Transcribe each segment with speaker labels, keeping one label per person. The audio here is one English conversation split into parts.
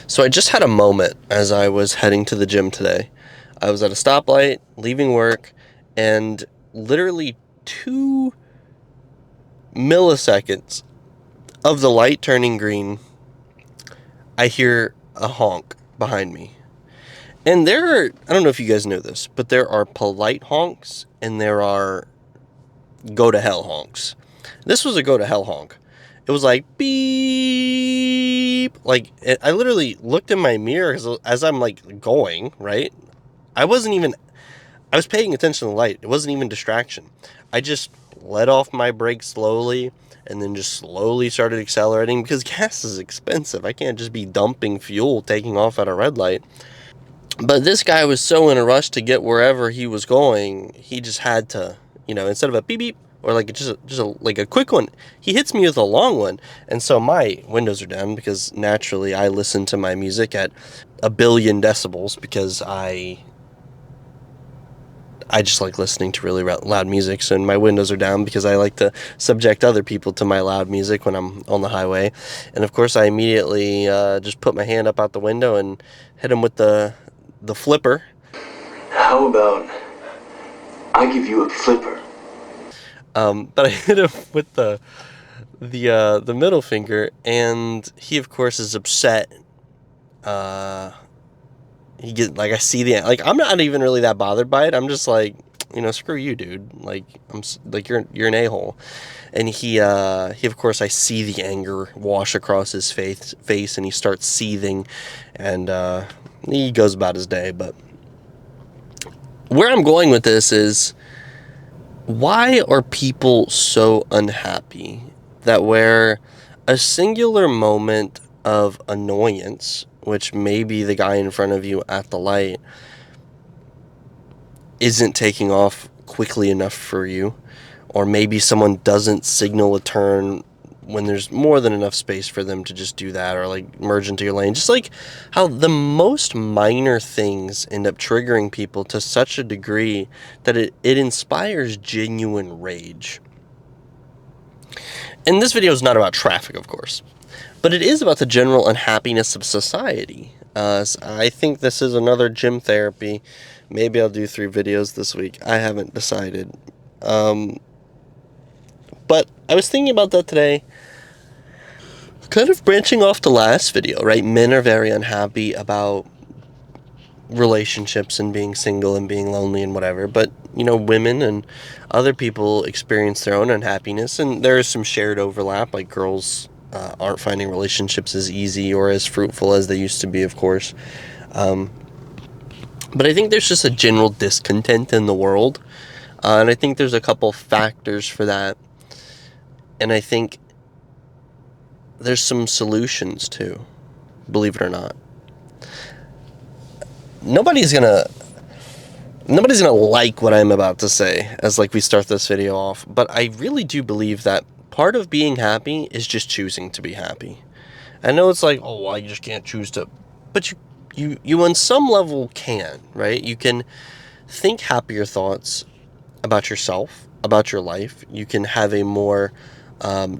Speaker 1: So I just had a moment as I was heading to the gym today. I was at a stoplight, leaving work, and literally 2 milliseconds of the light turning green, I hear a honk behind me. And I don't know if you guys know this, but there are polite honks and there are go to hell honks. This was a go to hell honk. It was like beep. I literally looked in my mirror as I'm like going, right? I was paying attention to the light. It wasn't even distraction. I just let off my brakes slowly and then just slowly started accelerating because gas is expensive. I can't just be dumping fuel taking off at a red light. But this guy was so in a rush to get wherever he was going, he just had to, instead of a beep beep or like like a quick one, he hits me with a long one. And so my windows are down because naturally I listen to my music at a billion decibels because I just like listening to really loud music. So my windows are down because I like to subject other people to my loud music when I'm on the highway. And of course I immediately just put my hand up out the window and hit him with the flipper.
Speaker 2: How about I give you a flipper?
Speaker 1: But I hit him with the middle finger, and he of course is upset. I see I'm not even really that bothered by it. I'm just like, screw you, dude. Like you're an a-hole. And he of course I see the anger wash across his face, and he starts seething, and he goes about his day. But where I'm going with this is, why are people so unhappy that where a singular moment of annoyance, which may be the guy in front of you at the light, isn't taking off quickly enough for you, or maybe someone doesn't signal a turn when there's more than enough space for them to just do that, or like merge into your lane. Just like how the most minor things end up triggering people to such a degree that it inspires genuine rage. And this video is not about traffic, of course, but it is about the general unhappiness of society. So I think this is another gym therapy. Maybe I'll do 3 videos this week. I haven't decided. But I was thinking about that today, kind of branching off the last video, right? Men are very unhappy about relationships and being single and being lonely and whatever. But, women and other people experience their own unhappiness, and there is some shared overlap. Like girls aren't finding relationships as easy or as fruitful as they used to be, of course. But I think there's just a general discontent in the world. And I think there's a couple factors for that. And I think there's some solutions too, believe it or not. Nobody's gonna like what I'm about to say as we start this video off, but I really do believe that part of being happy is just choosing to be happy. I know it's like, oh, well, you just can't choose to, but you on some level can, right? You can think happier thoughts about yourself, about your life. You can have a more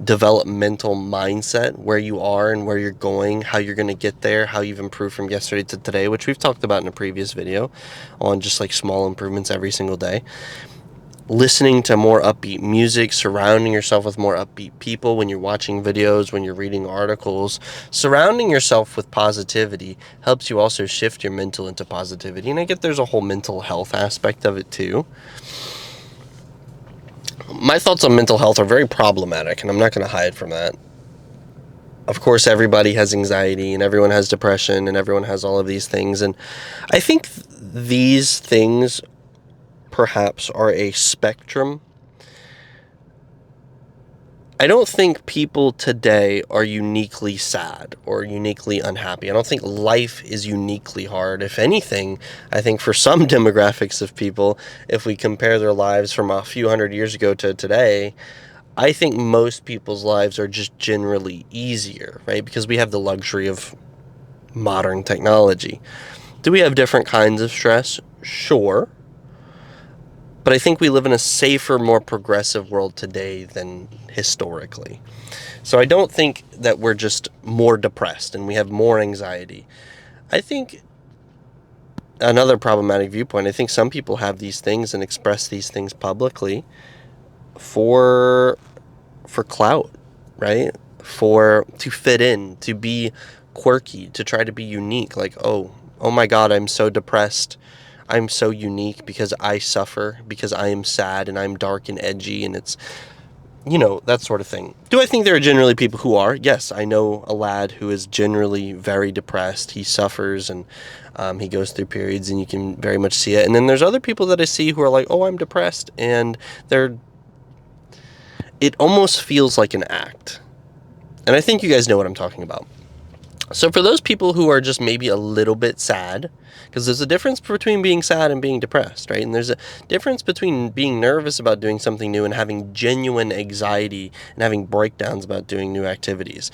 Speaker 1: developmental mindset where you are and where you're going, how you're going to get there, how you've improved from yesterday to today, which we've talked about in a previous video on just like small improvements every single day. Listening to more upbeat music, surrounding yourself with more upbeat people when you're watching videos, when you're reading articles. Surrounding yourself with positivity helps you also shift your mental into positivity. And I get there's a whole mental health aspect of it too. My thoughts on mental health are very problematic, and I'm not going to hide from that. Of course, everybody has anxiety, and everyone has depression, and everyone has all of these things. And I think these things perhaps are a spectrum. I don't think people today are uniquely sad or uniquely unhappy. I don't think life is uniquely hard. If anything, I think for some demographics of people, if we compare their lives from a few hundred years ago to today, I think most people's lives are just generally easier, right? Because we have the luxury of modern technology. Do we have different kinds of stress? Sure. But I think we live in a safer, more progressive world today than historically. So I don't think that we're just more depressed and we have more anxiety. I think another problematic viewpoint, I think some people have these things and express these things publicly for clout, right? To fit in, to be quirky, to try to be unique. Like, oh my God, I'm so depressed. I'm so unique because I suffer, because I am sad and I'm dark and edgy, and it's, that sort of thing. Do I think there are generally people who are? Yes, I know a lad who is generally very depressed. He suffers and he goes through periods, and you can very much see it. And then there's other people that I see who are like, oh, I'm depressed, and it almost feels like an act. And I think you guys know what I'm talking about. So for those people who are just maybe a little bit sad, because there's a difference between being sad and being depressed, right? And there's a difference between being nervous about doing something new and having genuine anxiety and having breakdowns about doing new activities.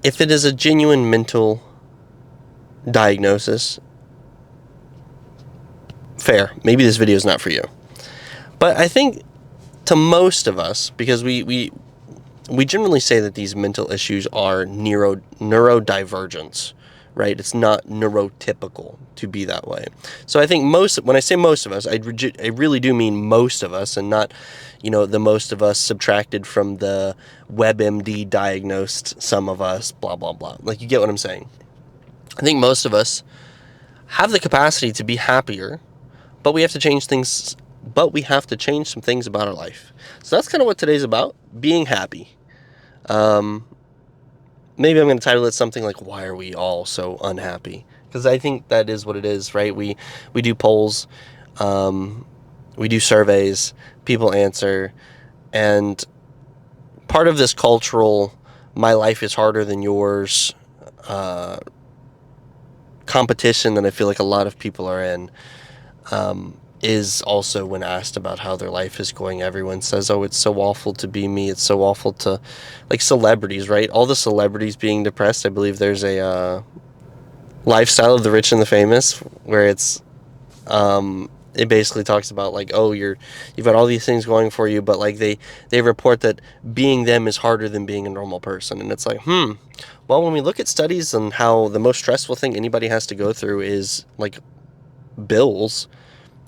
Speaker 1: If it is a genuine mental diagnosis, fair. Maybe this video is not for you. But I think to most of us, because we generally say that these mental issues are neurodivergence, right? It's not neurotypical to be that way. So I think when I say most of us, I really do mean most of us, and not, the most of us subtracted from the WebMD diagnosed some of us, blah, blah, blah. Like, you get what I'm saying? I think most of us have the capacity to be happier, but we have to change things. But we have to change some things about our life. So that's kind of what today's about, being happy. Maybe I'm going to title it something like, why are we all so unhappy? Because I think that is what it is, right? We do polls, we do surveys, people answer, and part of this cultural, my life is harder than yours, competition that I feel like a lot of people are in, is also when asked about how their life is going, everyone says, oh, it's so awful to be me. It's so awful to, like, celebrities, right? All the celebrities being depressed. I believe there's a Lifestyle of the Rich and the Famous where it basically talks about, like, oh, you've got all these things going for you, but, like, they report that being them is harder than being a normal person. And it's like, well, when we look at studies on how the most stressful thing anybody has to go through is, like, bills.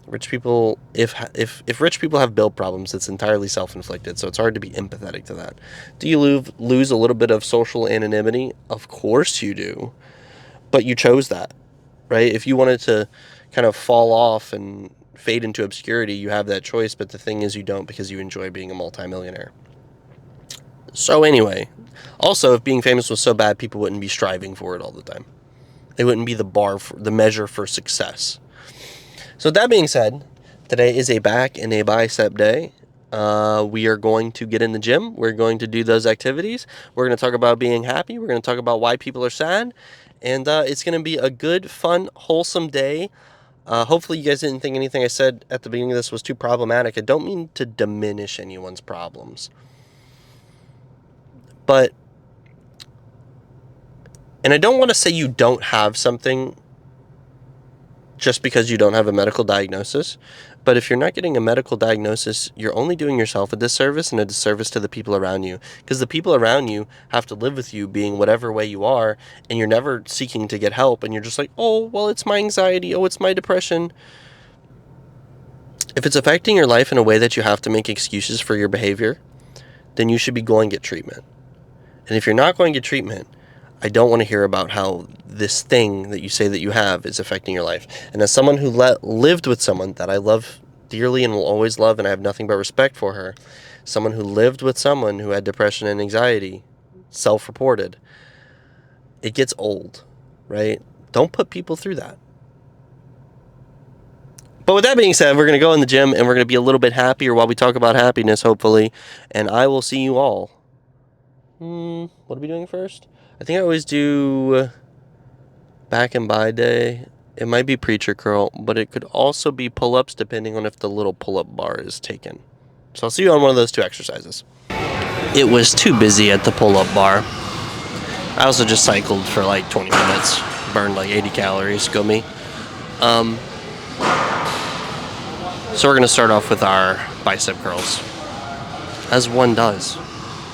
Speaker 1: Rich people, if rich people have bill problems, it's entirely self-inflicted, so it's hard to be empathetic to that. Do you lose a little bit of social anonymity? Of course you do, but you chose that, right? If you wanted to kind of fall off and fade into obscurity, you have that choice, but the thing is you don't, because you enjoy being a multimillionaire. So anyway, also, if being famous was so bad, people wouldn't be striving for it all the time. It wouldn't be the measure for success. So that being said, today is a back and a bicep day. We are going to get in the gym. We're going to do those activities. We're going to talk about being happy. We're going to talk about why people are sad. And it's going to be a good, fun, wholesome day. Hopefully you guys didn't think anything I said at the beginning of this was too problematic. I don't mean to diminish anyone's problems. And I don't want to say you don't have something just because you don't have a medical diagnosis. But if you're not getting a medical diagnosis, you're only doing yourself a disservice and a disservice to the people around you. Because the people around you have to live with you being whatever way you are, and you're never seeking to get help, and you're just like, oh, well, it's my anxiety, oh, it's my depression. If it's affecting your life in a way that you have to make excuses for your behavior, then you should be going to get treatment. And if you're not going to get treatment, I don't want to hear about how this thing that you say that you have is affecting your life. And as someone who lived with someone that I love dearly and will always love, and I have nothing but respect for her, someone who lived with someone who had depression and anxiety, self-reported, it gets old, right? Don't put people through that. But with that being said, we're going to go in the gym and we're going to be a little bit happier while we talk about happiness, hopefully. And I will see you all. What are we doing first? I think I always do back and by day. It might be preacher curl, but it could also be pull-ups depending on if the little pull-up bar is taken. So I'll see you on one of those two exercises. It was too busy at the pull-up bar. I also just cycled for like 20 minutes, burned like 80 calories. Go me. So we're going to start off with our bicep curls, as one does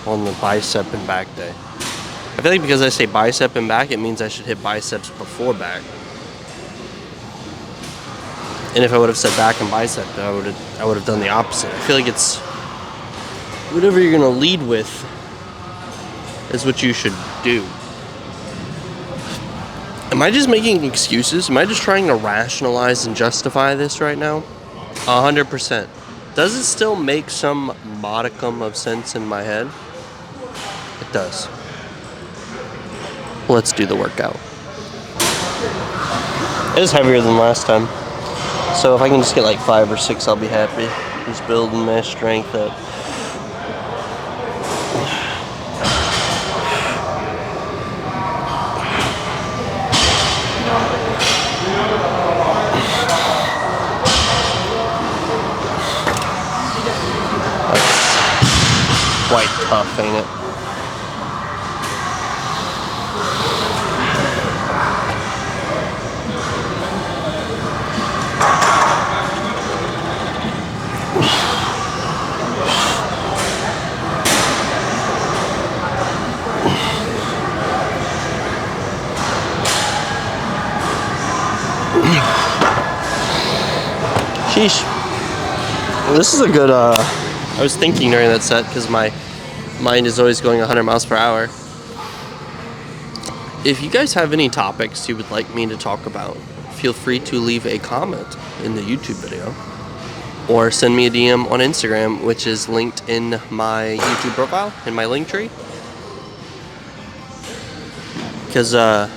Speaker 1: on the bicep and back day. I feel like because I say bicep and back, it means I should hit biceps before back. And if I would have said back and bicep, I would have done the opposite. I feel like it's whatever you're going to lead with is what you should do. Am I just making excuses? Am I just trying to rationalize and justify this right now? 100%. Does it still make some modicum of sense in my head? It does. Let's do the workout. It is heavier than last time. So if I can just get like 5 or 6, I'll be happy. Just building my strength up. That's quite tough, ain't it? Sheesh. Well, this is a good, I was thinking during that set, because my mind is always going 100 miles per hour. If you guys have any topics you would like me to talk about, feel free to leave a comment in the YouTube video. Or send me a DM on Instagram, which is linked in my YouTube profile, in my link tree. Because, I'm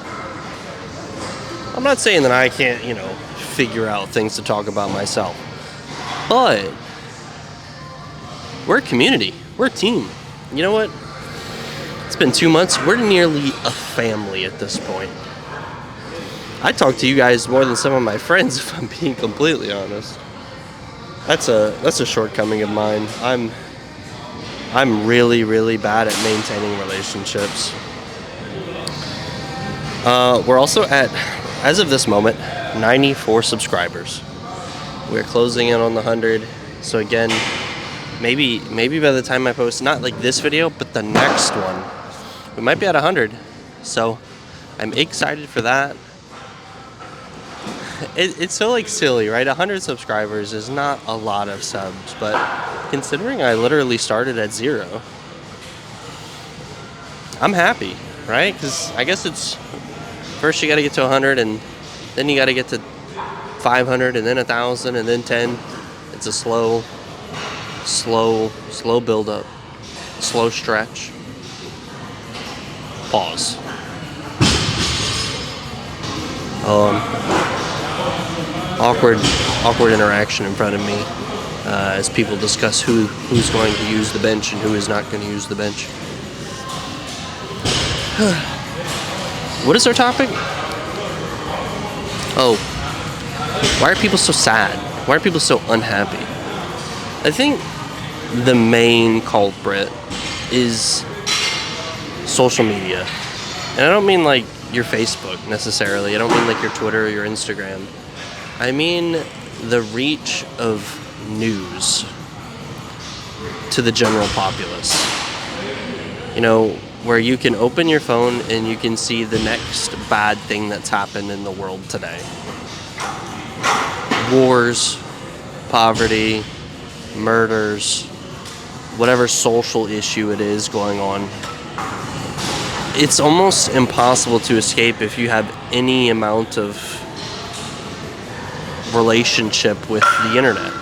Speaker 1: not saying that I can't, figure out things to talk about myself. But we're a community. We're a team. You know what? It's been 2 months. We're nearly a family at this point. I talk to you guys more than some of my friends, if I'm being completely honest. That's a shortcoming of mine. I'm really, really bad at maintaining relationships. We're also at, as of this moment, 94 subscribers. We're closing in on the 100. So again, maybe by the time I post, not like this video, but the next one, we might be at 100. So I'm excited for that. It's so like silly, right? 100 subscribers is not a lot of subs, but considering I literally started at 0, I'm happy, right? Because I guess it's first you got to get to 100, and then you got to get to 500, and then 1,000, and then 10. It's a slow build up, slow stretch. Pause. Awkward interaction in front of me as people discuss who's going to use the bench and who is not going to use the bench. What is our topic? Oh, why are people so sad? Why are people so unhappy? I think the main culprit is social media. And I don't mean like your Facebook necessarily. I don't mean like your Twitter or your Instagram. I mean the reach of news to the general populace. Where you can open your phone and you can see the next bad thing that's happened in the world today. Wars, poverty, murders, whatever social issue it is going on. It's almost impossible to escape if you have any amount of relationship with the internet.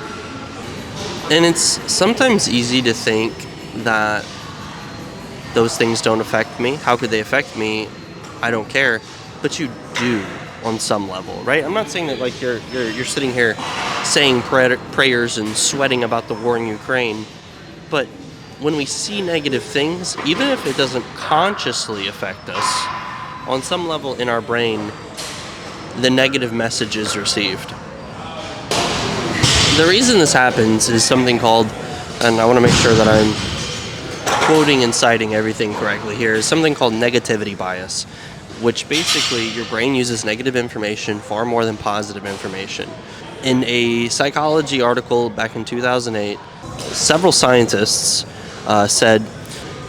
Speaker 1: And it's sometimes easy to think that those things don't affect me. How could they affect me? I don't care. But you do on some level, right? I'm not saying that like you're sitting here saying prayers and sweating about the war in Ukraine, but when we see negative things, even if it doesn't consciously affect us, on some level in our brain, the negative message is received. The reason this happens is something called, and I want to make sure that I'm quoting and citing everything correctly here, is something called negativity bias. which basically your brain uses negative information far more than positive information. In a psychology article back in 2008, several scientists said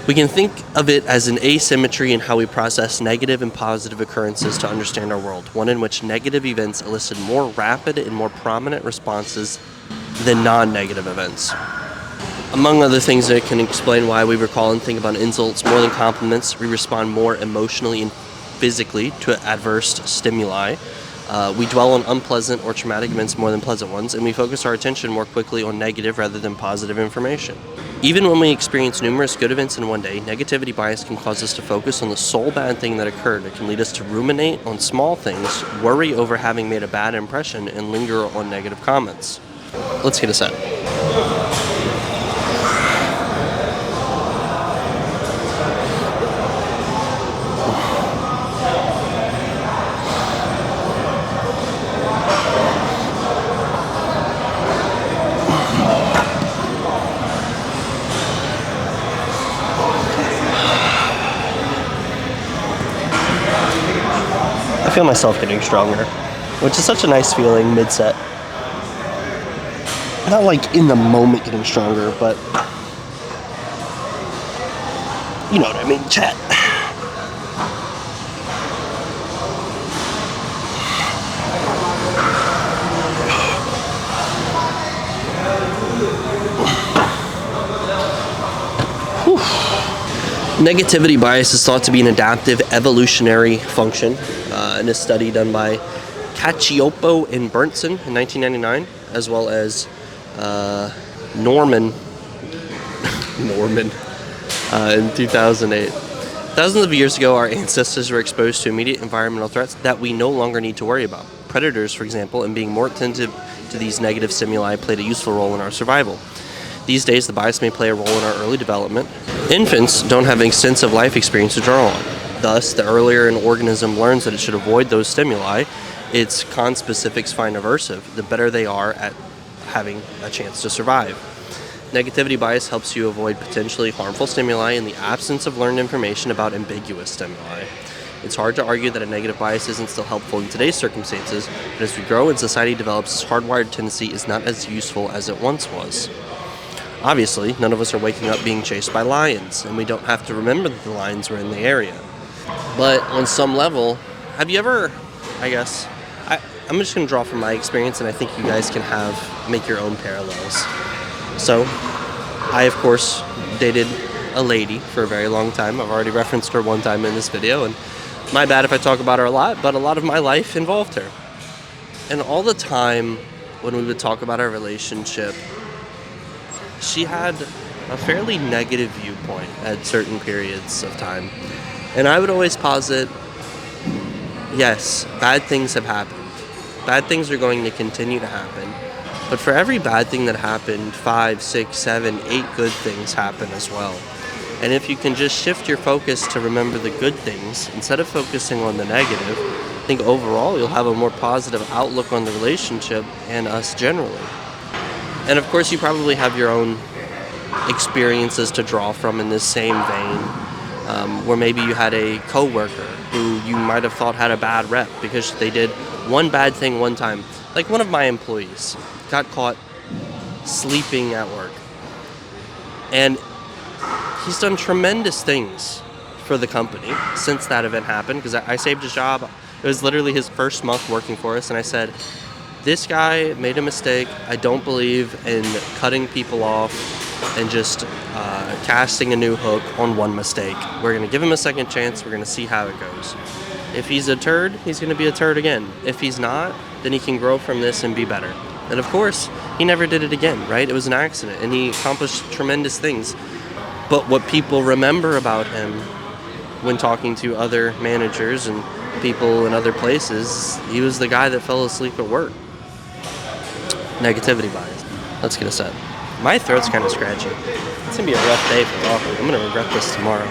Speaker 1: we can think of it as an asymmetry in how we process negative and positive occurrences to understand our world, one in which negative events elicit more rapid and more prominent responses than non-negative events. Among other things that can explain why we recall and think about insults more than compliments, we respond more emotionally and physically to adverse stimuli. We dwell on unpleasant or traumatic events more than pleasant ones, and we focus our attention more quickly on negative rather than positive information. Even when we experience numerous good events in one day, negativity bias can cause us to focus on the sole bad thing that occurred. It can lead us to ruminate on small things, worry over having made a bad impression, and linger on negative comments. Let's get a set. I feel myself getting stronger, which is such a nice feeling mid-set. Not like in the moment getting stronger, but you know what I mean, chat. Negativity bias is thought to be an adaptive evolutionary function in a study done by Cacioppo and Berntsen in 1999, as well as Norman in 2008. Thousands of years ago, our ancestors were exposed to immediate environmental threats that we no longer need to worry about. Predators, for example, and being more attentive to these negative stimuli played a useful role in our survival. These days, the bias may play a role in our early development. Infants don't have extensive life experience to draw on. Thus, the earlier an organism learns that it should avoid those stimuli, its conspecifics find aversive, the better they are at having a chance to survive. Negativity bias helps you avoid potentially harmful stimuli in the absence of learned information about ambiguous stimuli. It's hard to argue that a negative bias isn't still helpful in today's circumstances, but as we grow and society develops, this hardwired tendency is not as useful as it once was. Obviously, none of us are waking up being chased by lions, and we don't have to remember that the lions were in the area. But on some level, have you ever, I'm just going to draw from my experience, and I think you guys can make your own parallels. So, I, of course, dated a lady for a very long time. I've already referenced her one time in this video, and my bad if I talk about her a lot, but a lot of my life involved her. And all the time when we would talk about our relationship, she had a fairly negative viewpoint at certain periods of time. And I would always posit, yes, bad things have happened. Bad things are going to continue to happen. But for every bad thing that happened, 5, 6, 7, 8 good things happen as well. And if you can just shift your focus to remember the good things, instead of focusing on the negative, I think overall you'll have a more positive outlook on the relationship and us generally. And of course, you probably have your own experiences to draw from in this same vein, where maybe you had a coworker who you might have thought had a bad rep because they did one bad thing one time. Like one of my employees got caught sleeping at work. And he's done tremendous things for the company since that event happened, because I saved his job. It was literally his first month working for us, and I said, this guy made a mistake. I don't believe in cutting people off and just casting a new hook on one mistake. We're going to give him a second chance. We're going to see how it goes. If he's a turd, he's going to be a turd again. If he's not, then he can grow from this and be better. And of course, he never did it again, right? It was an accident, and he accomplished tremendous things. But what people remember about him when talking to other managers and people in other places, he was the guy that fell asleep at work. Negativity bias. Let's get a set. My throat's kind of scratchy. It's going to be a rough day for talking. I'm going to regret this tomorrow.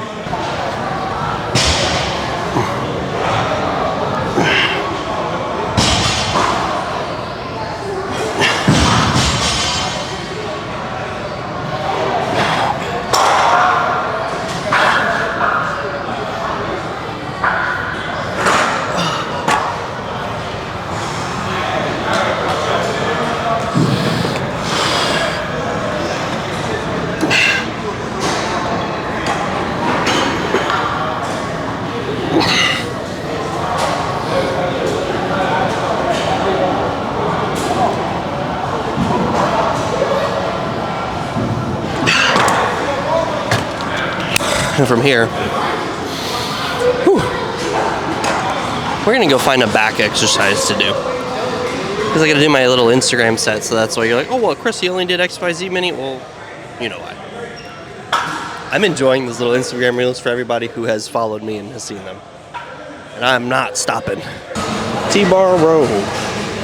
Speaker 1: And from here, whew, we're gonna go find a back exercise to do. Because I gotta do my little Instagram set, so that's why you're like, oh, well, Chris, you only did XYZ mini? Well, you know what? I'm enjoying those little Instagram reels for everybody who has followed me and has seen them. And I'm not stopping. T-bar row.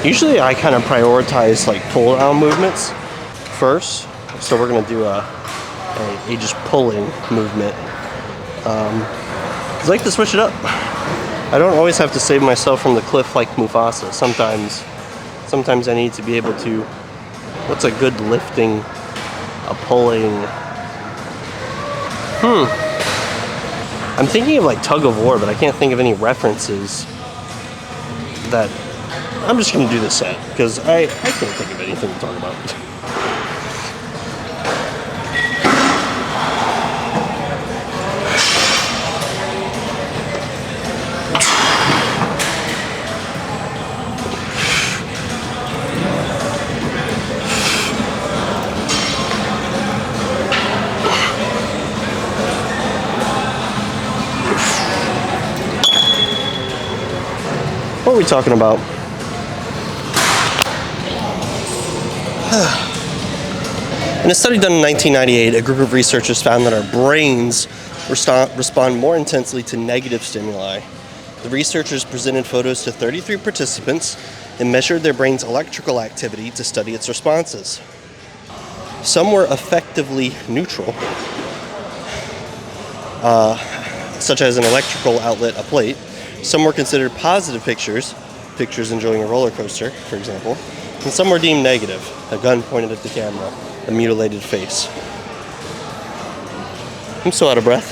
Speaker 1: Usually I kind of prioritize like pull around movements first. So we're gonna do a just pulling movement. I like to switch it up. I don't always have to save myself from the cliff like Mufasa. Sometimes I need to be able to, what's a good lifting, a pulling? I'm thinking of like tug of war, but I can't think of any references that, I'm just gonna do this set, because I can't think of anything to talk about. What are we talking about? In a study done in 1998, a group of researchers found that our brains respond more intensely to negative stimuli. The researchers presented photos to 33 participants and measured their brain's electrical activity to study its responses. Some were effectively neutral, such as an electrical outlet, a plate. Some were considered positive pictures enjoying a roller coaster, for example, and some were deemed negative, a gun pointed at the camera, a mutilated face. I'm so out of breath.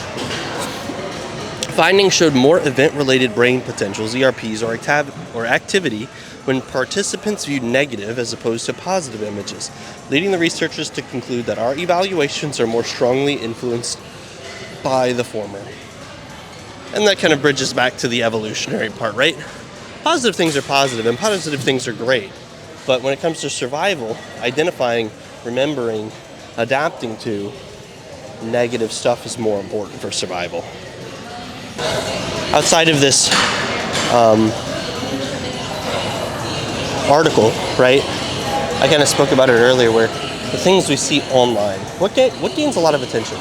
Speaker 1: Findings showed more event-related brain potentials, ERPs, or activity when participants viewed negative as opposed to positive images, leading the researchers to conclude that our evaluations are more strongly influenced by the former. And that kind of bridges back to the evolutionary part, right? Positive things are positive and positive things are great. But when it comes to survival, identifying, remembering, adapting to negative stuff is more important for survival. Outside of this article, right, I kind of spoke about it earlier, where the things we see online, what gains a lot of attention?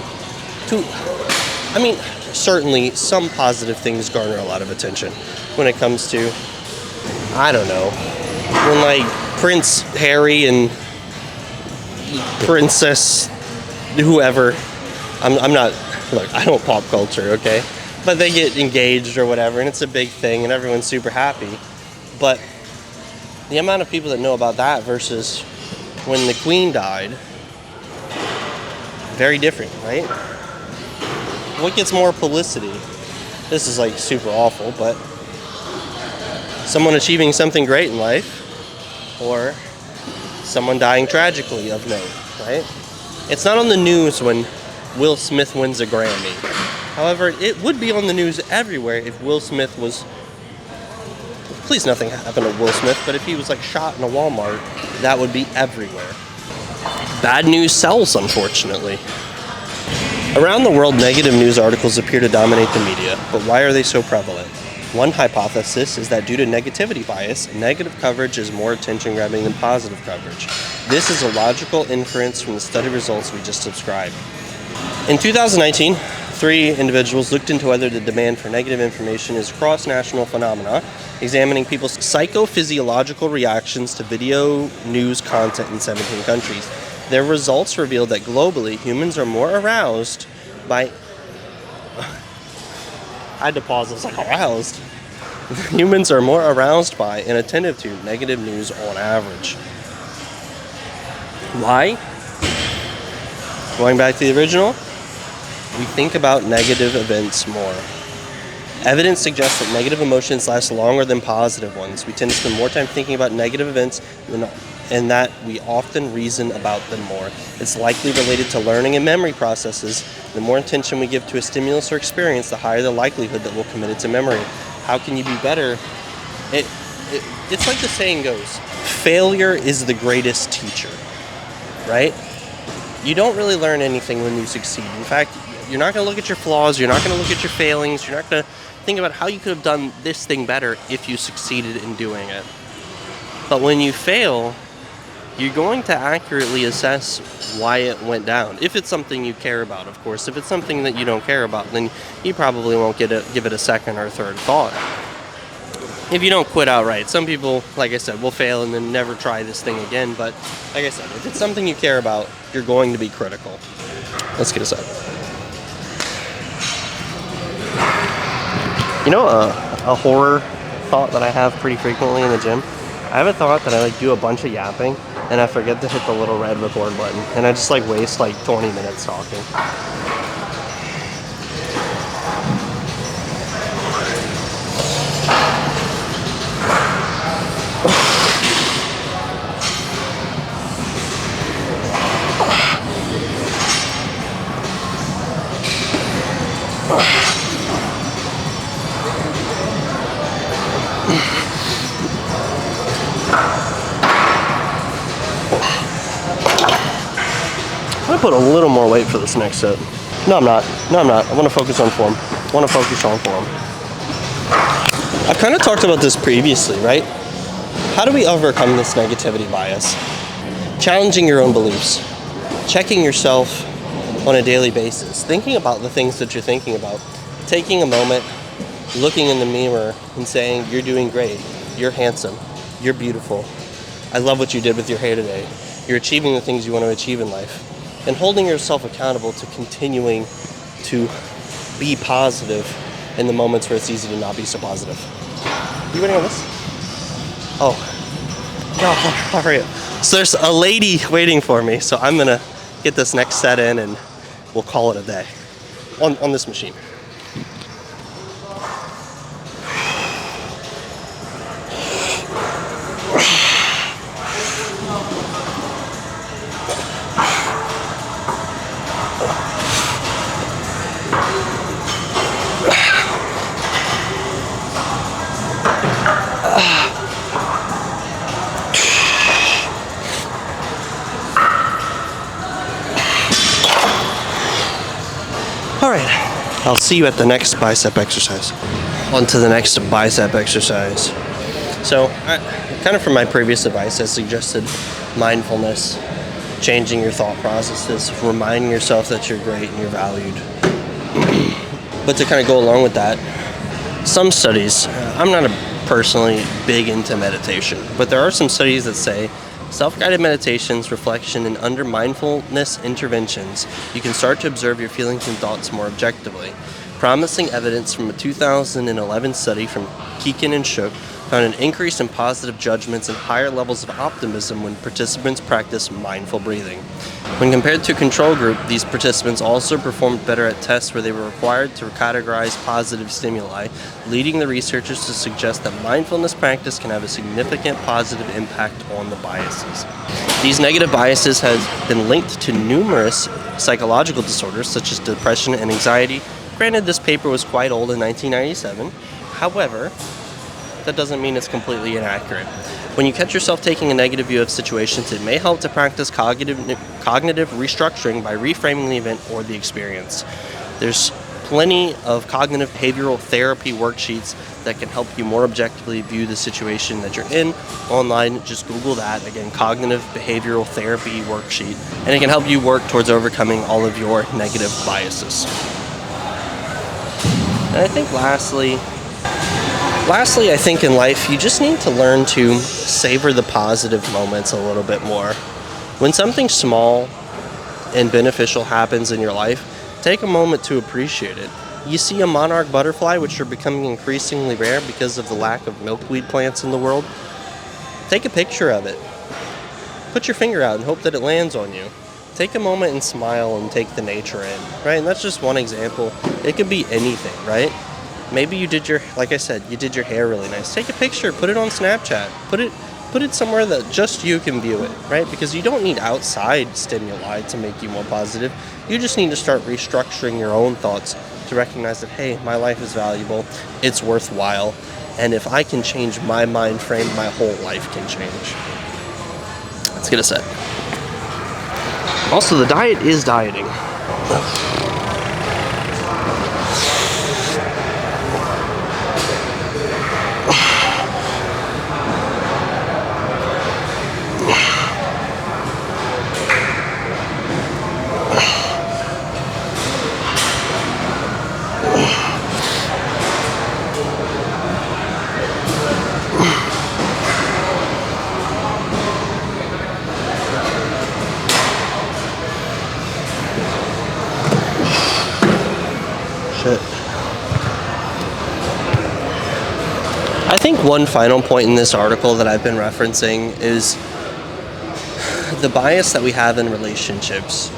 Speaker 1: Certainly some positive things garner a lot of attention when it comes to, I don't know, when like Prince Harry and Princess whoever, I'm not, look, I don't pop culture, okay? But they get engaged or whatever, and it's a big thing, and everyone's super happy. But the amount of people that know about that versus when the Queen died, very different, right? What gets more publicity? This is like super awful, but someone achieving something great in life, or someone dying tragically of note, right? It's not on the news when Will Smith wins a Grammy. However, it would be on the news everywhere if Will Smith was, please nothing happened to Will Smith, but if he was like shot in a Walmart, that would be everywhere. Bad news sells, unfortunately. Around the world, negative news articles appear to dominate the media, but why are they so prevalent? One hypothesis is that due to negativity bias, negative coverage is more attention-grabbing than positive coverage. This is a logical inference from the study results we just described. In 2019, 3 individuals looked into whether the demand for negative information is a cross-national phenomena, examining people's psychophysiological reactions to video news content in 17 countries. Their results revealed that globally, humans are more aroused by... I had to pause, I was like, aroused? Humans are more aroused by and attentive to negative news on average. Why? Going back to the original, we think about negative events more. Evidence suggests that negative emotions last longer than positive ones. We tend to spend more time thinking about negative events and that we often reason about them more. It's likely related to learning and memory processes. The more attention we give to a stimulus or experience, the higher the likelihood that we'll commit it to memory. How can you be better? It's like the saying goes, failure is the greatest teacher, right? You don't really learn anything when you succeed. In fact, You're not going to look at your flaws. You're not going to look at your failings. You're not going to think about how you could have done this thing better if you succeeded in doing it. But when you fail, you're going to accurately assess why it went down. If it's something you care about, of course. If it's something that you don't care about, then you probably won't give it a second or third thought. If you don't quit outright. Some people, like I said, will fail and then never try this thing again. But like I said, if it's something you care about, you're going to be critical. Let's get a set. You know, a horror thought that I have pretty frequently in the gym? I have a thought that I like do a bunch of yapping and I forget to hit the little red record button, and I just like waste like 20 minutes talking. I'm gonna put a little more weight for this next set. No, I'm not. I want to focus on form. I kind of talked about this previously, right? How do we overcome this negativity bias? Challenging your own beliefs. Checking yourself on a daily basis. Thinking about the things that you're thinking about. Taking a moment, looking in the mirror and saying, you're doing great. You're handsome. You're beautiful. I love what you did with your hair today. You're achieving the things you want to achieve in life. And holding yourself accountable to continuing to be positive in the moments where it's easy to not be so positive. You waiting on this? Oh. No, hurry up. So there's a lady waiting for me, so I'm gonna get this next set in and we'll call it a day on this machine. Alright, I'll see you at the next bicep exercise. On to the next bicep exercise. So, kind of from my previous advice, I suggested mindfulness, changing your thought processes, reminding yourself that you're great and you're valued. But to kind of go along with that, some studies, I'm not personally big into meditation, but there are some studies that say self-guided meditations, reflection, and under mindfulness interventions, you can start to observe your feelings and thoughts more objectively. Promising evidence from a 2011 study from Keegan and Shook found an increase in positive judgments and higher levels of optimism when participants practiced mindful breathing. When compared to a control group, these participants also performed better at tests where they were required to categorize positive stimuli, leading the researchers to suggest that mindfulness practice can have a significant positive impact on the biases. These negative biases have been linked to numerous psychological disorders such as depression and anxiety. Granted, this paper was quite old in 1997. However, that doesn't mean it's completely inaccurate. When you catch yourself taking a negative view of situations, it may help to practice cognitive restructuring by reframing the event or the experience. There's plenty of cognitive behavioral therapy worksheets that can help you more objectively view the situation that you're in. Online, just Google that. Again, cognitive behavioral therapy worksheet. And it can help you work towards overcoming all of your negative biases. And I think lastly, I think in life, you just need to learn to savor the positive moments a little bit more. When something small and beneficial happens in your life, take a moment to appreciate it. You see a monarch butterfly, which are becoming increasingly rare because of the lack of milkweed plants in the world. Take a picture of it. Put your finger out and hope that it lands on you. Take a moment and smile and take the nature in, right? And that's just one example. It could be anything, right? Maybe you did your, like I said, you did your hair really nice. Take a picture, put it on Snapchat, put it somewhere that just you can view it, right? Because you don't need outside stimuli to make you more positive. You just need to start restructuring your own thoughts to recognize that, hey, my life is valuable, it's worthwhile, and if I can change my mind frame, my whole life can change. Let's get a set. Also, the diet is dieting. I think one final point in this article that I've been referencing is the bias that we have in relationships.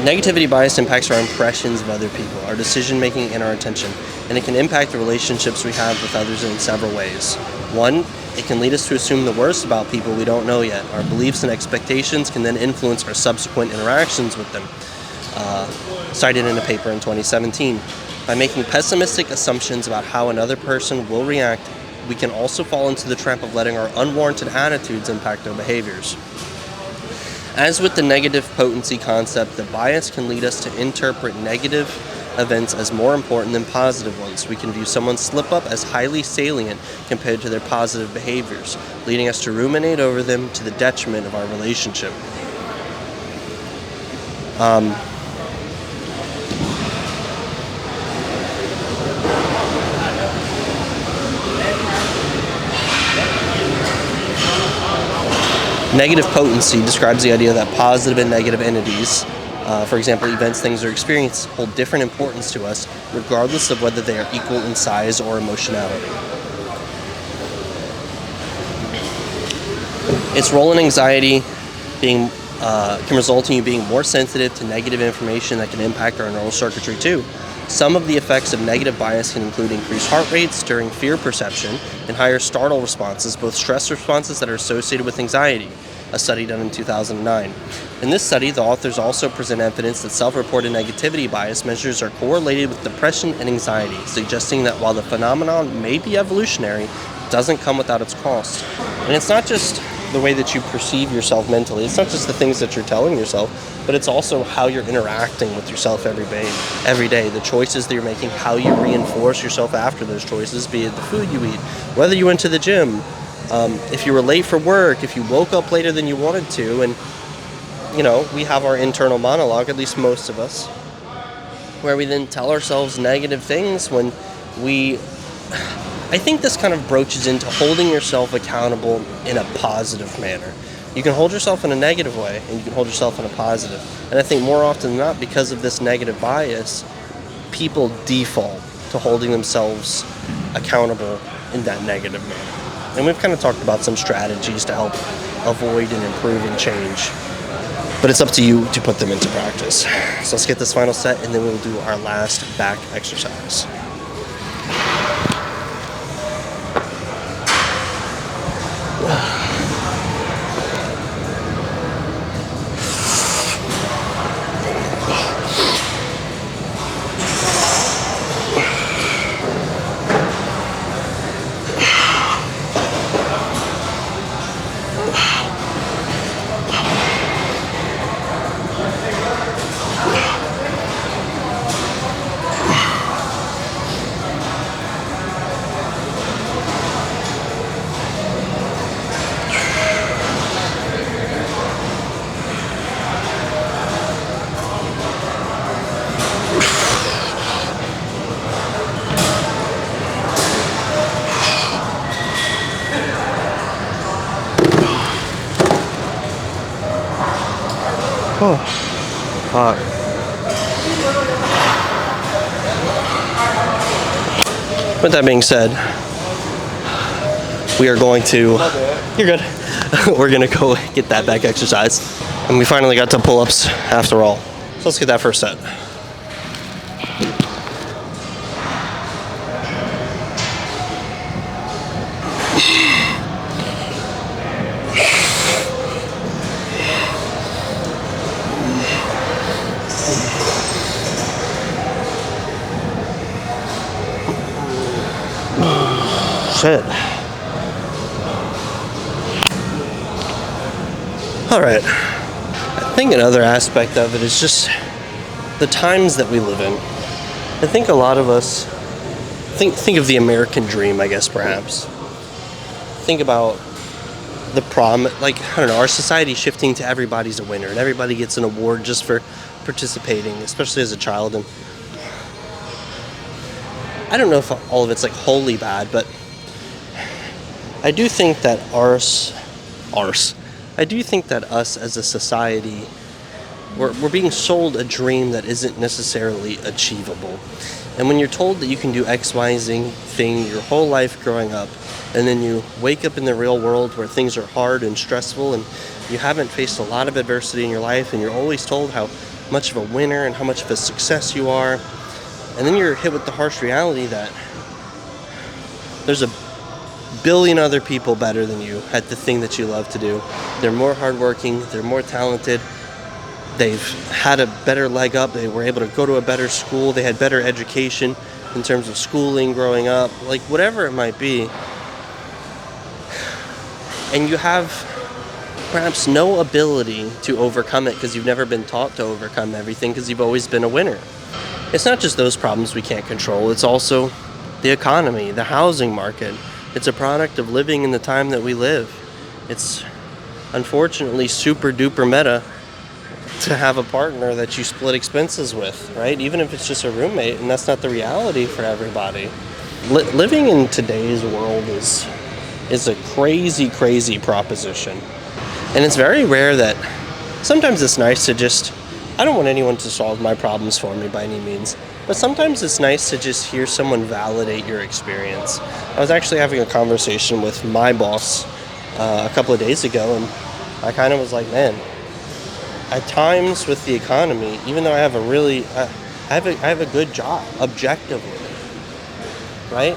Speaker 1: Negativity bias impacts our impressions of other people, our decision making, and our attention, and it can impact the relationships we have with others in several ways. One, it can lead us to assume the worst about people we don't know yet. Our beliefs and expectations can then influence our subsequent interactions with them. Cited in a paper in 2017. By making pessimistic assumptions about how another person will react, we can also fall into the trap of letting our unwarranted attitudes impact our behaviors. As with the negative potency concept, the bias can lead us to interpret negative events as more important than positive ones. We can view someone's slip-up as highly salient compared to their positive behaviors, leading us to ruminate over them to the detriment of our relationship. Negative potency describes the idea that positive and negative entities, for example, events, things, or experiences, hold different importance to us, regardless of whether they are equal in size or emotionality. Its role in anxiety can result in you being more sensitive to negative information that can impact our neural circuitry too. Some of the effects of negative bias can include increased heart rates during fear perception and higher startle responses, both stress responses that are associated with anxiety, a study done in 2009. In this study, the authors also present evidence that self-reported negativity bias measures are correlated with depression and anxiety, suggesting that while the phenomenon may be evolutionary, it doesn't come without its cost. And it's not just the way that you perceive yourself mentally. It's not just the things that you're telling yourself, but it's also how you're interacting with yourself every day, the choices that you're making, how you reinforce yourself after those choices, be it the food you eat, whether you went to the gym, if you were late for work, if you woke up later than you wanted to. And, we have our internal monologue, at least most of us, where we then tell ourselves negative things when I think this kind of broaches into holding yourself accountable in a positive manner. You can hold yourself in a negative way, and you can hold yourself in a positive. And I think more often than not, because of this negative bias, people default to holding themselves accountable in that negative manner. And we've kind of talked about some strategies to help avoid and improve and change. But it's up to you to put them into practice. So let's get this final set, and then we'll do our last back exercise. Oh, hot. With that being said, we are going to... You're good. We're going to go get that back exercise. And we finally got to pull-ups after all. So let's get that first set. Shit. Alright. I think another aspect of it is just the times that we live in. I think a lot of us think of the American dream, I guess, perhaps. Think about the our society shifting to everybody's a winner and everybody gets an award just for participating, especially as a child. And I don't know if all of it's wholly bad, but I do think that I do think that us as a society we're being sold a dream that isn't necessarily achievable. And when you're told that you can do X, Y, Z thing your whole life growing up, and then you wake up in the real world where things are hard and stressful, and you haven't faced a lot of adversity in your life, and you're always told how much of a winner and how much of a success you are, and then you're hit with the harsh reality that there's a billion other people better than you at the thing that you love to do. They're more hardworking, they're more talented, they've had a better leg up, they were able to go to a better school, they had better education in terms of schooling growing up, like whatever it might be. And you have perhaps no ability to overcome it because you've never been taught to overcome everything because you've always been a winner. It's not just those problems we can't control, it's also the economy, the housing market. It's a product of living in the time that we live. It's unfortunately super duper meta to have a partner that you split expenses with, right? Even if it's just a roommate, and that's not the reality for everybody. Living in today's world is a crazy, crazy proposition. And it's very rare that sometimes it's nice to just, I don't want anyone to solve my problems for me by any means, but sometimes it's nice to just hear someone validate your experience. I was actually having a conversation with my boss a couple of days ago, and I kind of was like, man, at times with the economy, even though I have I have a good job, objectively, right?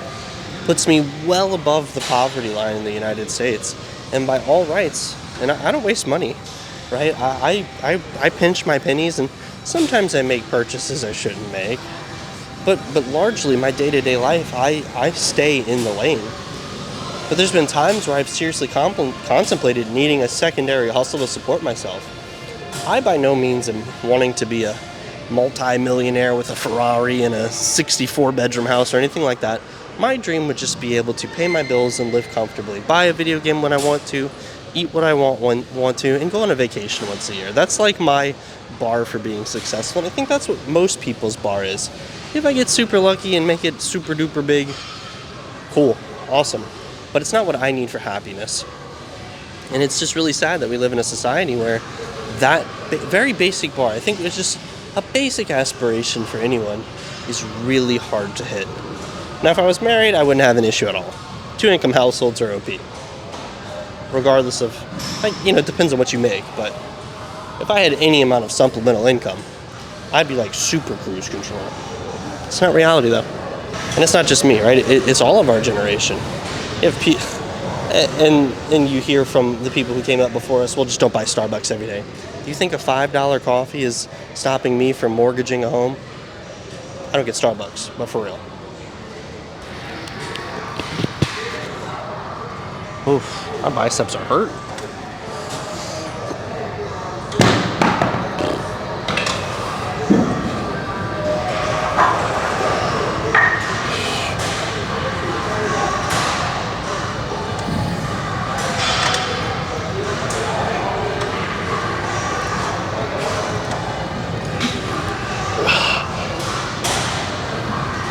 Speaker 1: Puts me well above the poverty line in the United States. And by all rights, and I don't waste money, right? I pinch my pennies, and sometimes I make purchases I shouldn't make. But largely, my day-to-day life, I stay in the lane. But there's been times where I've seriously contemplated needing a secondary hustle to support myself. I by no means am wanting to be a multi-millionaire with a Ferrari and a 64-bedroom house or anything like that. My dream would just be able to pay my bills and live comfortably, buy a video game when I want to, eat what I want to, and go on a vacation once a year. That's like my bar for being successful, and I think that's what most people's bar is. If I get super lucky and make it super duper big, cool, awesome. But it's not what I need for happiness. And it's just really sad that we live in a society where that very basic bar, I think it's just a basic aspiration for anyone, is really hard to hit. Now, if I was married, I wouldn't have an issue at all. 2-income households are OP. Regardless of, it depends on what you make, but if I had any amount of supplemental income, I'd be like super cruise control. It's not reality though. And it's not just me, right? It's all of our generation. You have and you hear from the people who came up before us, well, just don't buy Starbucks every day. Do you think a $5 coffee is stopping me from mortgaging a home? I don't get Starbucks, but for real. Oof, my biceps are hurt.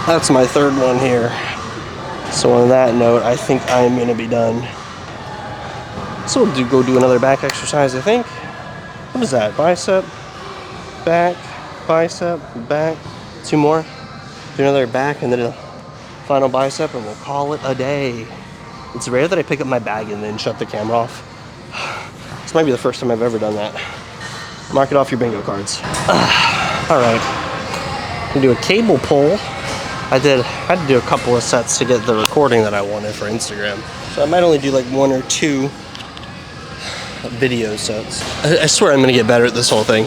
Speaker 1: That's my third one here. So on that note, I think I'm going to be done. So we'll go do another back exercise, I think. What is that? Bicep, back, bicep, back. 2 more. Do another back and then a final bicep, and we'll call it a day. It's rare that I pick up my bag and then shut the camera off. This might be the first time I've ever done that. Mark it off your bingo cards. All right. I'm gonna do a cable pull. I had to do a couple of sets to get the recording that I wanted for Instagram. So I might only do like 1 or 2 video sets. I swear I'm gonna get better at this whole thing.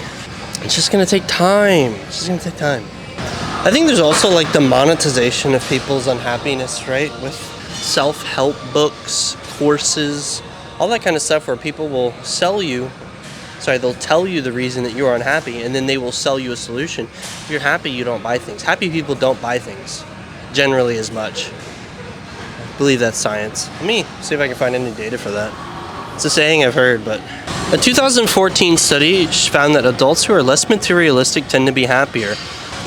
Speaker 1: It's just gonna take time. I think there's also like the monetization of people's unhappiness, right? With self-help books, courses, all that kind of stuff where people will they'll tell you the reason that you're unhappy, and then they will sell you a solution. If you're happy, you don't buy things. Happy people don't buy things, generally as much. I believe that's science. Let me see if I can find any data for that. It's a saying I've heard, but a 2014 study found that adults who are less materialistic tend to be happier.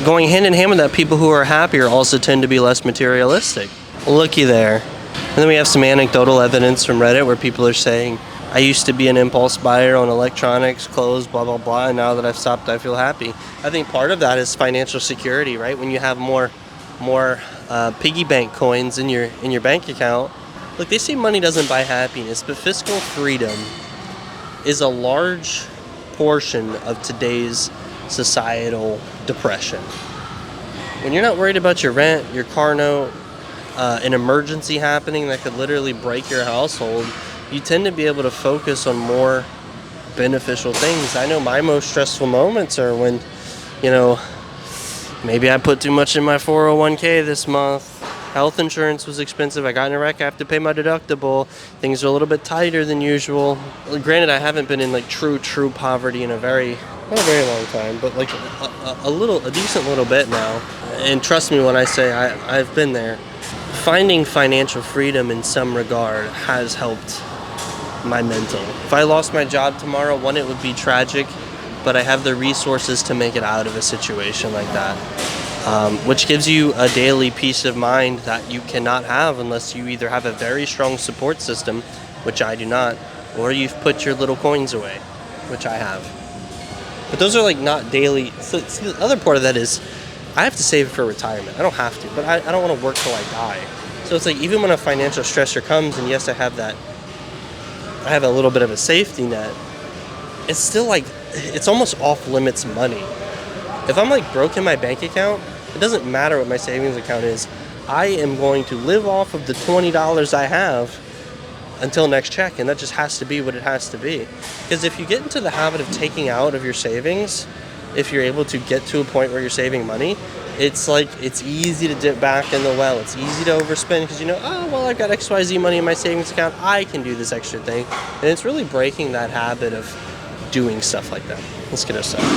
Speaker 1: Going hand in hand with that, people who are happier also tend to be less materialistic. Looky there. And then we have some anecdotal evidence from Reddit where people are saying, I used to be an impulse buyer on electronics, clothes, blah blah blah, and now that I've stopped, I feel happy. I think part of that is financial security, right? When you have more piggy bank coins in your bank account. Look, they say money doesn't buy happiness, but fiscal freedom is a large portion of today's societal depression. When you're not worried about your rent, your car note, an emergency happening that could literally break your household, you tend to be able to focus on more beneficial things. I know my most stressful moments are when, you know, maybe I put too much in my 401k this month. Health insurance was expensive. I got in a wreck. I have to pay my deductible. Things are a little bit tighter than usual. Granted, I haven't been in like true poverty in not a very long time, but like a decent little bit now. And trust me when I say I've been there. Finding financial freedom in some regard has helped my mental. If I lost my job tomorrow, one, it would be tragic, but I have the resources to make it out of a situation like that. Which gives you a daily peace of mind that you cannot have unless you either have a very strong support system, which I do not, or you've put your little coins away, which I have. But those are like not daily. So see, the other part of that is I have to save for retirement. I don't have to, but I don't want to work till I die. So it's like even when a financial stressor comes, and yes, I have a little bit of a safety net, it's still like, it's almost off limits money. If I'm like broke in my bank account, it doesn't matter what my savings account is. I am going to live off of the $20 I have until next check, and that just has to be what it has to be. Because if you get into the habit of taking out of your savings, if you're able to get to a point where you're saving money, it's like, it's easy to dip back in the well. It's easy to overspend because oh, well, I've got XYZ money in my savings account. I can do this extra thing. And it's really breaking that habit of doing stuff like that. Let's get us started.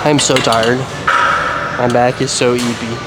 Speaker 1: I'm so tired. My back is so eepy.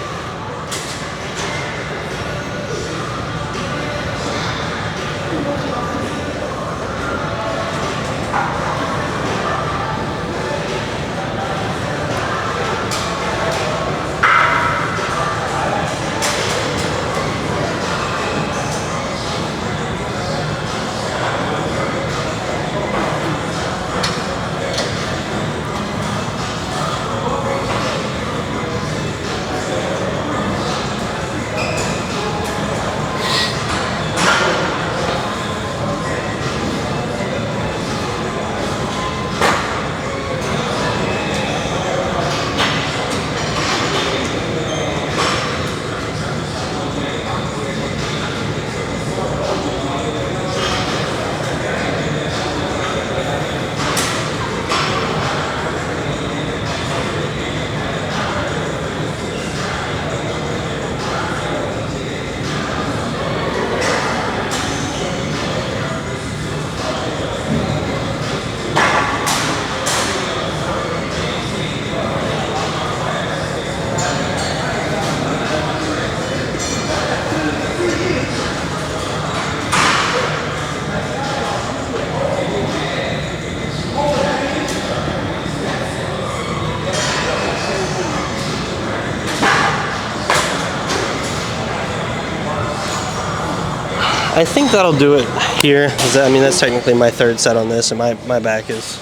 Speaker 1: I think that'll do it here. I mean, that's technically my third set on this, and my back is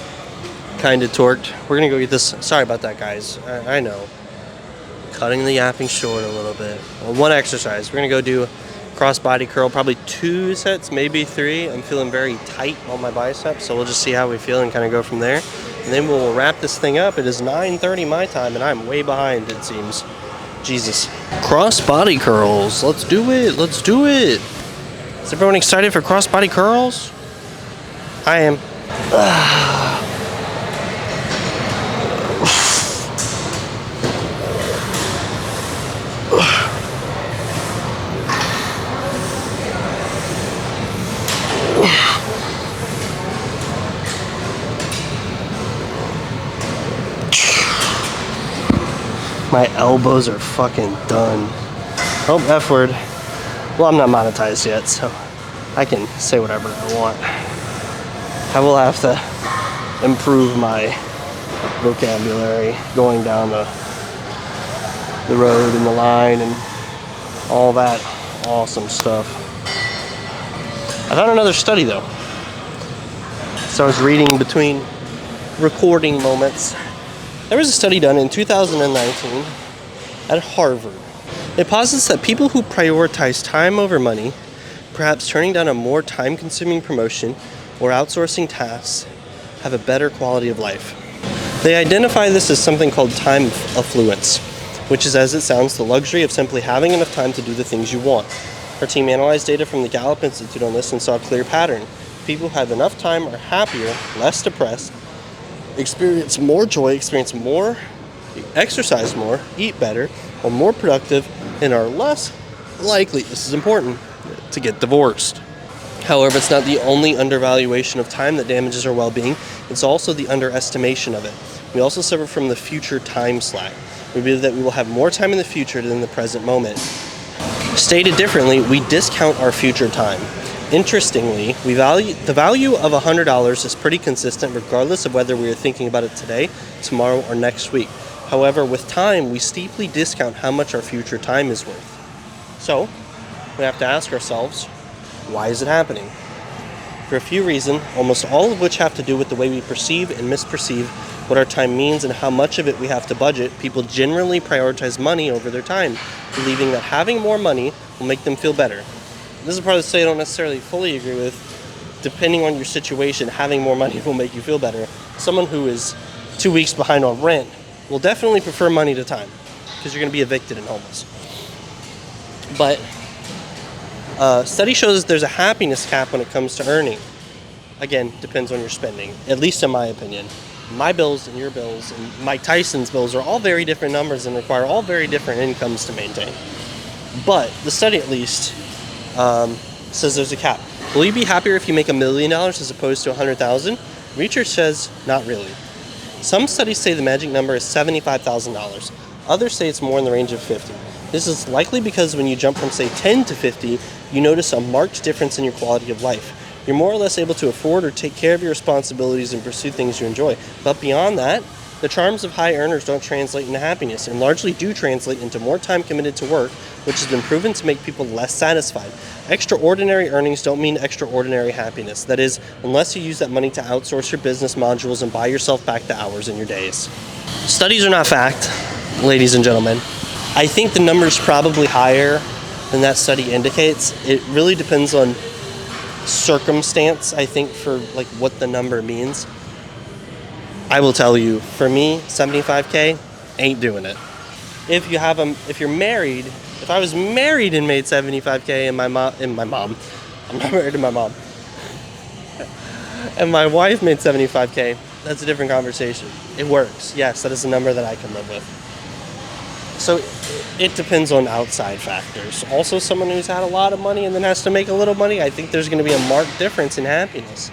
Speaker 1: kind of torqued. We're going to go get this. Sorry about that, guys. I know. Cutting the yapping short a little bit. Well, one exercise. We're going to go do cross body curl, probably 2 sets, maybe 3. I'm feeling very tight on my biceps, so we'll just see how we feel and kind of go from there. And then we'll wrap this thing up. It is 9:30 my time, and I'm way behind, it seems. Jesus. Cross body curls. Let's do it. Let's do it. Is everyone excited for cross body curls? I am. My elbows are fucking done. Oh, F word. Well, I'm not monetized yet, so I can say whatever I want. I will have to improve my vocabulary going down the road and the line and all that awesome stuff. I found another study though. So I was reading between recording moments. There was a study done in 2019 at Harvard. It posits that people who prioritize time over money, perhaps turning down a more time-consuming promotion or outsourcing tasks, have a better quality of life. They identify this as something called time affluence, which is, as it sounds, the luxury of simply having enough time to do the things you want. Our team analyzed data from the Gallup Institute on this and saw a clear pattern. People who have enough time are happier, less depressed, experience more joy, experience more, exercise more, eat better, are more productive, and are less likely, this is important, to get divorced. However, it's not the only undervaluation of time that damages our well-being, it's also the underestimation of it. We also suffer from the future time slack. We believe that we will have more time in the future than in the present moment. Stated differently, we discount our future time. Interestingly, the value of $100 is pretty consistent regardless of whether we are thinking about it today, tomorrow, or next week. However, with time, we steeply discount how much our future time is worth. So, we have to ask ourselves, why is it happening? For a few reasons, almost all of which have to do with the way we perceive and misperceive what our time means and how much of it we have to budget, people generally prioritize money over their time, believing that having more money will make them feel better. This is part of the study I don't necessarily fully agree with. Depending on your situation, having more money will make you feel better. Someone who is 2 weeks behind on rent will definitely prefer money to time because you're going to be evicted and homeless. But study shows there's a happiness cap when it comes to earning. Again, depends on your spending, at least in my opinion. My bills and your bills and Mike Tyson's bills are all very different numbers and require all very different incomes to maintain. But the study at least says there's a cap. Will you be happier if you make $1 million as opposed to $100,000? Research says not really. Some studies say the magic number is $75,000. Others say it's more in the range of 50. This is likely because when you jump from say 10 to 50, you notice a marked difference in your quality of life. You're more or less able to afford or take care of your responsibilities and pursue things you enjoy. But beyond that, the charms of high earners don't translate into happiness and largely do translate into more time committed to work, which has been proven to make people less satisfied. Extraordinary earnings don't mean extraordinary happiness. That is, unless you use that money to outsource your business modules and buy yourself back the hours in your days. Studies are not fact, ladies and gentlemen. I think the number's probably higher than that study indicates. It really depends on circumstance, I think, for like what the number means. I will tell you, for me, 75K ain't doing it. If you're married, if I was married and made 75K and my mom, I'm not married to my mom, and my wife made 75K, that's a different conversation. It works. Yes, that is a number that I can live with. So it depends on outside factors. Also, someone who's had a lot of money and then has to make a little money, I think there's going to be a marked difference in happiness.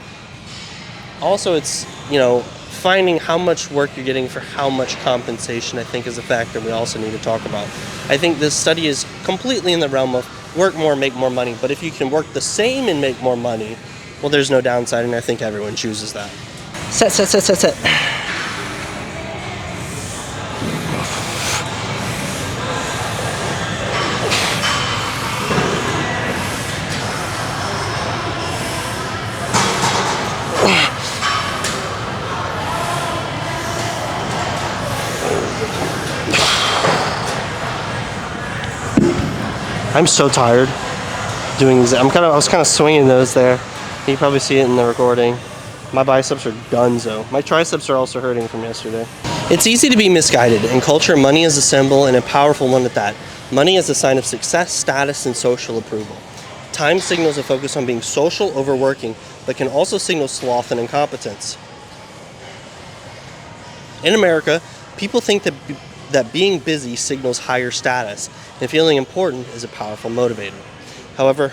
Speaker 1: Also, it's, finding how much work you're getting for how much compensation, I think, is a factor we also need to talk about. I think this study is completely in the realm of work more, make more money. But if you can work the same and make more money, well, there's no downside, and I think everyone chooses that. Set. I'm so tired doing these. I was kind of swinging those there. You can probably see it in the recording. My biceps are donezo. My triceps are also hurting from yesterday. It's easy to be misguided. In culture, money is a symbol, and a powerful one at that. Money is a sign of success, status, and social approval. Time signals a focus on being social over working, but can also signal sloth and incompetence. In America, people think that being busy signals higher status, and feeling important is a powerful motivator. However,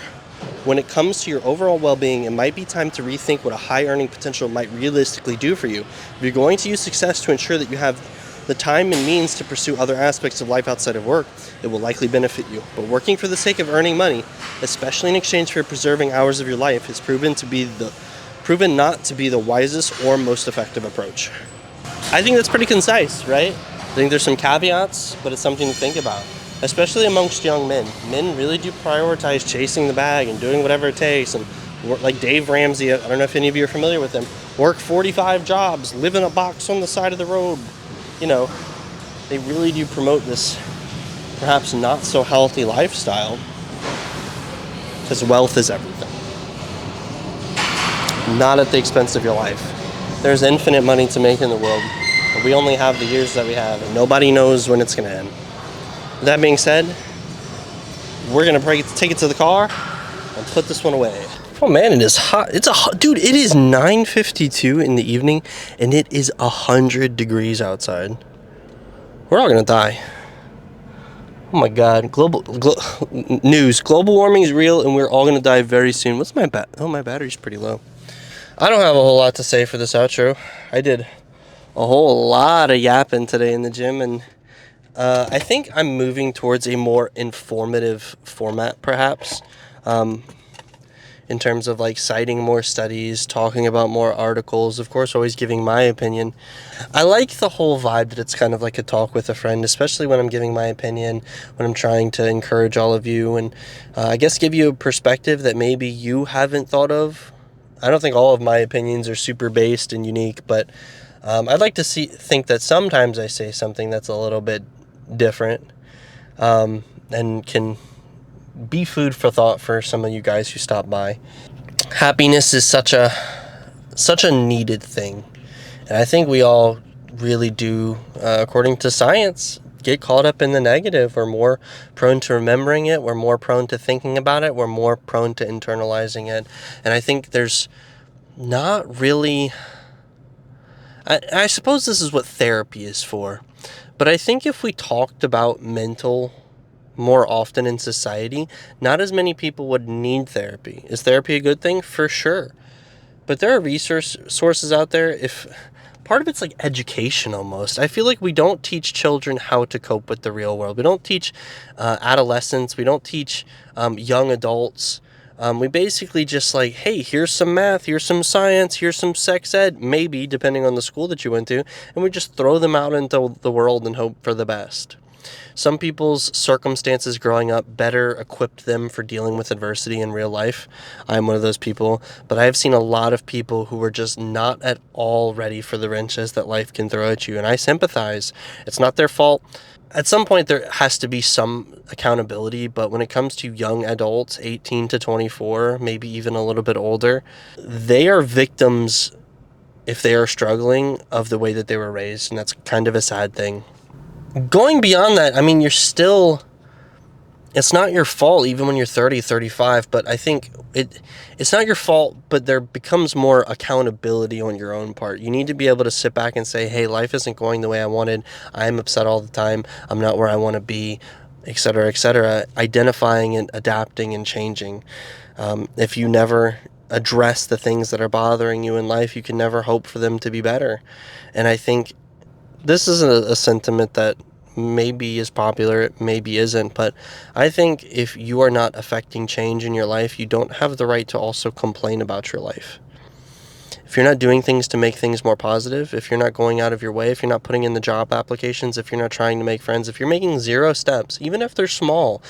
Speaker 1: when it comes to your overall well-being, it might be time to rethink what a high earning potential might realistically do for you. If you're going to use success to ensure that you have the time and means to pursue other aspects of life outside of work, it will likely benefit you. But working for the sake of earning money, especially in exchange for preserving hours of your life, has proven not to be the wisest or most effective approach. I think that's pretty concise, right? I think there's some caveats, but it's something to think about, especially amongst young men. Men really do prioritize chasing the bag and doing whatever it takes. And like Dave Ramsey, I don't know if any of you are familiar with him, work 45 jobs, live in a box on the side of the road. You know, they really do promote this perhaps not so healthy lifestyle because wealth is everything. Not at the expense of your life. There's infinite money to make in the world, but we only have the years that we have, and nobody knows when it's going to end. With that being said, we're going to take it to the car and put this one away. Oh man, it is hot. Dude, it is 9:52 in the evening, and it is 100 degrees outside. We're all going to die. Oh my god, news. Global warming is real, and we're all going to die very soon. What's my my battery's pretty low. I don't have a whole lot to say for this outro. I did a whole lot of yapping today in the gym, and I think I'm moving towards a more informative format, perhaps, in terms of like citing more studies, talking about more articles, of course, always giving my opinion. I like the whole vibe that it's kind of like a talk with a friend, especially when I'm giving my opinion, when I'm trying to encourage all of you, and I guess give you a perspective that maybe you haven't thought of. I don't think all of my opinions are super based and unique, but I'd like to think that sometimes I say something that's a little bit different, and can be food for thought for some of you guys who stop by. Happiness is such a needed thing, and I think we all really do, according to science, get caught up in the negative. We're more prone to remembering it. We're more prone to thinking about it. We're more prone to internalizing it. And I think there's not really... I suppose this is what therapy is for. But I think if we talked about mental more often in society, not as many people would need therapy. Is therapy a good thing? For sure. But there are sources out there. If part of it's like education almost. I feel like we don't teach children how to cope with the real world. We don't teach adolescents. We don't teach young adults. We basically just like, hey, here's some math, here's some science, here's some sex ed, maybe, depending on the school that you went to, and we just throw them out into the world and hope for the best. Some people's circumstances growing up better equipped them for dealing with adversity in real life. I'm one of those people, but I've seen a lot of people who were just not at all ready for the wrenches that life can throw at you, and I sympathize. It's not their fault. At some point, there has to be some accountability, but when it comes to young adults, 18 to 24, maybe even a little bit older, they are victims, if they are struggling, of the way that they were raised, and that's kind of a sad thing. Going beyond that, I mean, it's not your fault even when you're 30, 35, but I think it's not your fault, but there becomes more accountability on your own part. You need to be able to sit back and say, hey, life isn't going the way I wanted. I'm upset all the time. I'm not where I want to be, etc., etc. Identifying and adapting and changing. If you never address the things that are bothering you in life, you can never hope for them to be better. And I think this is a sentiment that maybe is popular, it maybe isn't, but I think if you are not affecting change in your life, you don't have the right to also complain about your life. If you're not doing things to make things more positive, if you're not going out of your way, if you're not putting in the job applications, if you're not trying to make friends, if you're making 0 steps, even if they're small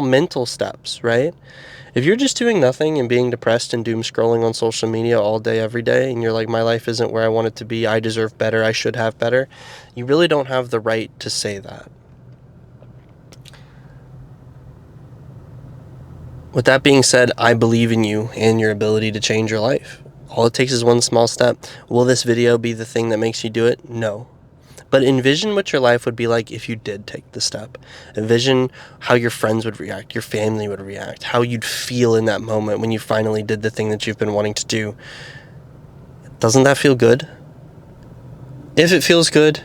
Speaker 1: mental steps, right? If you're just doing nothing and being depressed and doom scrolling on social media all day, every day, and you're like, my life isn't where I want it to be, I deserve better, I should have better, you really don't have the right to say that. With that being said, I believe in you and your ability to change your life. All it takes is one small step. Will this video be the thing that makes you do it? No. But envision what your life would be like if you did take the step. Envision how your friends would react, your family would react, how you'd feel in that moment when you finally did the thing that you've been wanting to do. Doesn't that feel good? If it feels good,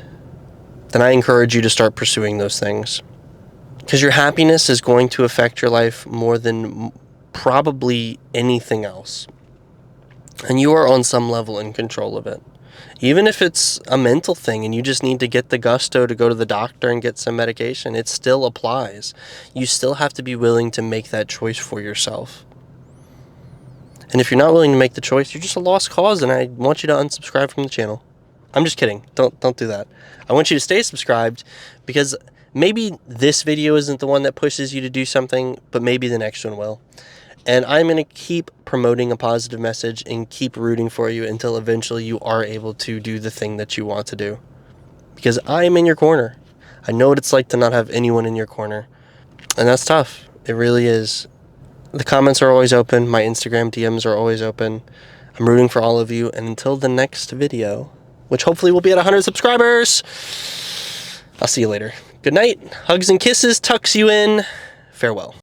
Speaker 1: then I encourage you to start pursuing those things. Because your happiness is going to affect your life more than probably anything else. And you are on some level in control of it. Even if it's a mental thing and you just need to get the gusto to go to the doctor and get some medication, it still applies. You still have to be willing to make that choice for yourself. And if you're not willing to make the choice, you're just a lost cause, and I want you to unsubscribe from the channel. I'm just kidding. Don't do that. I want you to stay subscribed, because maybe this video isn't the one that pushes you to do something, but maybe the next one will. And I'm going to keep promoting a positive message and keep rooting for you until eventually you are able to do the thing that you want to do. Because I am in your corner. I know what it's like to not have anyone in your corner. And that's tough. It really is. The comments are always open. My Instagram DMs are always open. I'm rooting for all of you. And until the next video, which hopefully will be at 100 subscribers, I'll see you later. Good night. Hugs and kisses. Tucks you in. Farewell.